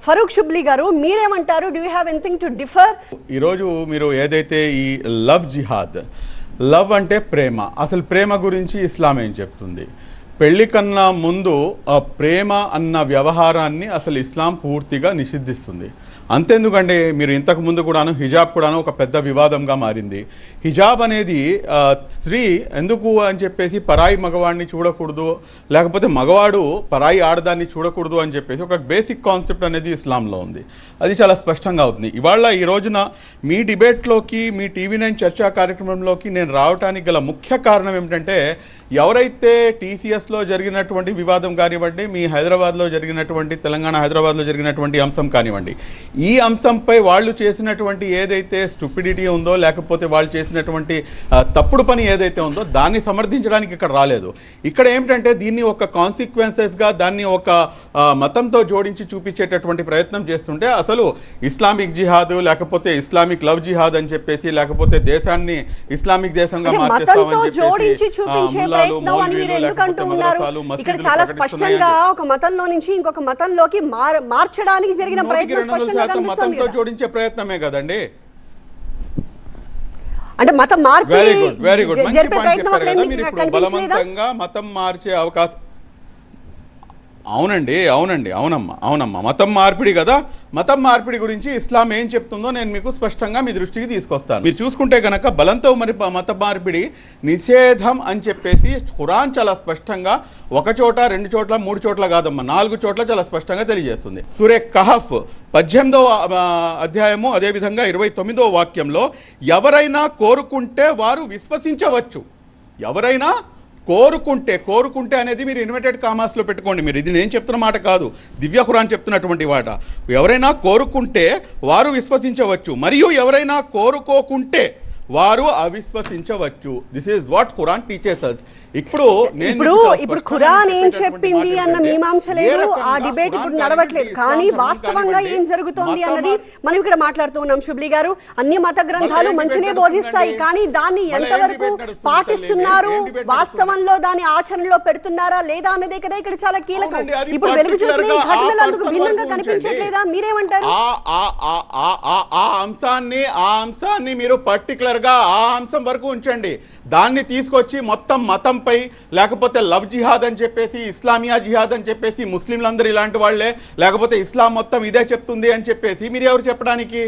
ఫరూక్ షుబ్లీ గారు మీరేమంటారు? Do you have anything to differ? ఈరోజు మీరు ఏదైతే ఈ లవ్ జిహాద్, లవ్ అంటే ప్రేమ, అసలు ప్రేమ గురించి ఇస్లాం ఏం చెప్తుంది? పెళ్లి కన్నా ముందు ప్రేమ అన్న వ్యవహారాన్ని అసలు ఇస్లాం పూర్తిగా నిషిద్ధిస్తుంది. అంతెందుకంటే మీరు ఇంతకు ముందు కూడాను హిజాబ్ కూడాను ఒక పెద్ద వివాదంగా మారింది. హిజాబ్ అనేది స్త్రీ ఎందుకు అని చెప్పేసి పరాయి మగవాడిని చూడకూడదు, లేకపోతే మగవాడు పరాయి ఆడదాన్ని చూడకూడదు అని చెప్పేసి ఒక బేసిక్ కాన్సెప్ట్ అనేది ఇస్లాంలో ఉంది. అది చాలా స్పష్టంగా అవుతుంది. ఇవాళ ఈ రోజున మీ డిబేట్లోకి, మీ టీవీ9 చర్చా కార్యక్రమంలోకి నేను రావడానికి గల ముఖ్య కారణం ఏమిటంటే, ఎవరైతే టీసీఎస్లో జరిగినటువంటి వివాదం కానివ్వండి, మీ హైదరాబాద్లో జరిగినటువంటి, తెలంగాణ హైదరాబాద్లో జరిగినటువంటి అంశం కానివ్వండి, ఈ అంశంపై వాళ్ళు చేసినటువంటి ఏదైతే స్టూపిడిటీ ఉందో, లేకపోతే వాళ్ళు చేసినటువంటి తప్పుడు పని ఏదైతే ఉందో దాన్ని సమర్థించడానికి ఇక్కడ రాలేదు. ఇక్కడ ఏమిటంటే దీన్ని ఒక కాన్సిక్వెన్సెస్గా, దాన్ని ఒక మతంతో జోడించి చూపించేటటువంటి ప్రయత్నం చేస్తుంటే, అసలు ఇస్లామిక్ జిహాద్ లేకపోతే ఇస్లామిక్ లవ్ జిహాద్ అని చెప్పేసి, లేకపోతే దేశాన్ని ఇస్లామిక్ దేశంగా మార్చేస్తామని చెప్పేసి ఇక్కడ చాలా స్పష్టంగా ఒక మతంలో నుంచి ఇంకొక మతంలోకి మార్చడానికి జరిగిన ప్రయత్నం మతంతో జోడించే ప్రయత్నమే కదండి. అంటే మతం మార్పు వెరీ గుడ్ మంచి పాయింట్ చెప్పారు కదా మీరు. ఇప్పుడు బలవంతంగా మతం మార్చే అవకాశం, అవునమ్మా మతం మార్పిడి కదా. మతం మార్పిడి గురించి ఇస్లాం ఏం చెప్తుందో నేను మీకు స్పష్టంగా మీ దృష్టికి తీసుకొస్తాను. మీరు చూసుకుంటే కనుక బలంతో మరి మత మార్పిడి నిషేధం అని చెప్పేసి ఖురాన్ చాలా స్పష్టంగా ఒక చోట, 2 చోట్ల, 3 చోట్ల కాదమ్మా, 4 చోట్ల చాలా స్పష్టంగా తెలియజేస్తుంది. సూరే కహఫ్ 18వ అధ్యాయము, అదేవిధంగా 29వ వాక్యంలో, ఎవరైనా కోరుకుంటే వారు విశ్వసించవచ్చు. ఎవరైనా కోరుకుంటే అనేది మీరు ఇన్వర్టెడ్ కామాస్లో పెట్టుకోండి. మీరు ఇది నేను చెప్తున్న మాట కాదు, దివ్య ఖురాన్ చెప్తున్నటువంటి మాట. ఎవరైనా కోరుకుంటే వారు విశ్వసించవచ్చు, మరియు ఎవరైనా కోరుకోకుంటే వారు అవిశ్వసించవచ్చు. This is what Quran teaches us. ఇప్పుడు ఖురాన్ ఏం చెప్పింది అన్న మీమాంస లేదు, ఆ డిబేట్ ఇప్పుడు నడవట్లేదు. కానీ వాస్తవంగా ఏం జరుగుతోంది అన్నది మనం ఇక్కడ మాట్లాడుతూ ఉన్నాం. షుబ్లీ గారు, అన్ని మత గ్రంథాలు మంచినే బోధిస్తాయి, కానీ దాన్ని ఎంతవరకు పాటిస్తున్నారు, వాస్తవంలో దాని ఆచరణలో పెడుతున్నారా లేదా అన్నదే కదా ఇక్కడ చాలా కీలకం. ఇప్పుడు వెలుగు చూసిన ఈ ఘటనలు అందుకు భిన్నంగా కనిపించట్లేదా? మీరేమంటారు? ఆ అంశాన్ని మీరు పర్టికులర్ గా ఆ అంశం వరకు ఉంచండి. దాన్ని తీసుకొచ్చి మొత్తం మతంపై, లేకపోతే లవ్ జిహాద్ అని చెప్పేసి, ఇస్లామియా జిహాద్ అని చెప్పేసి, ముస్లింలందరూ ఇలాంటి వాళ్లే, లేకపోతే ఇస్లాం మొత్తం ఇదే చెప్తుంది అని చెప్పేసి మీరు ఎవరు చెప్పడానికి?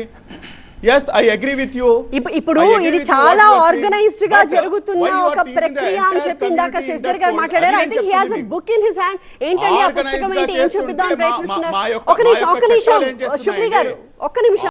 yes I agree with you. ఇప్పుడు ఇది చాలా ఆర్గనైజ్డ్ గా జరుగుతున్న ఒక ప్రక్రియ అని చెప్పి ఇందాక శశిధర్ గారు మాట్లాడారు. I think he has a book in his hand. ఏంటంటే ఆ పుస్తకం ఏంటి, ఏం చూపిద్దాం ప్రయత్నిస్తున్నారు. ఒక నిమిషం షుబ్లీ గారు, ఒక్క నిమిషం.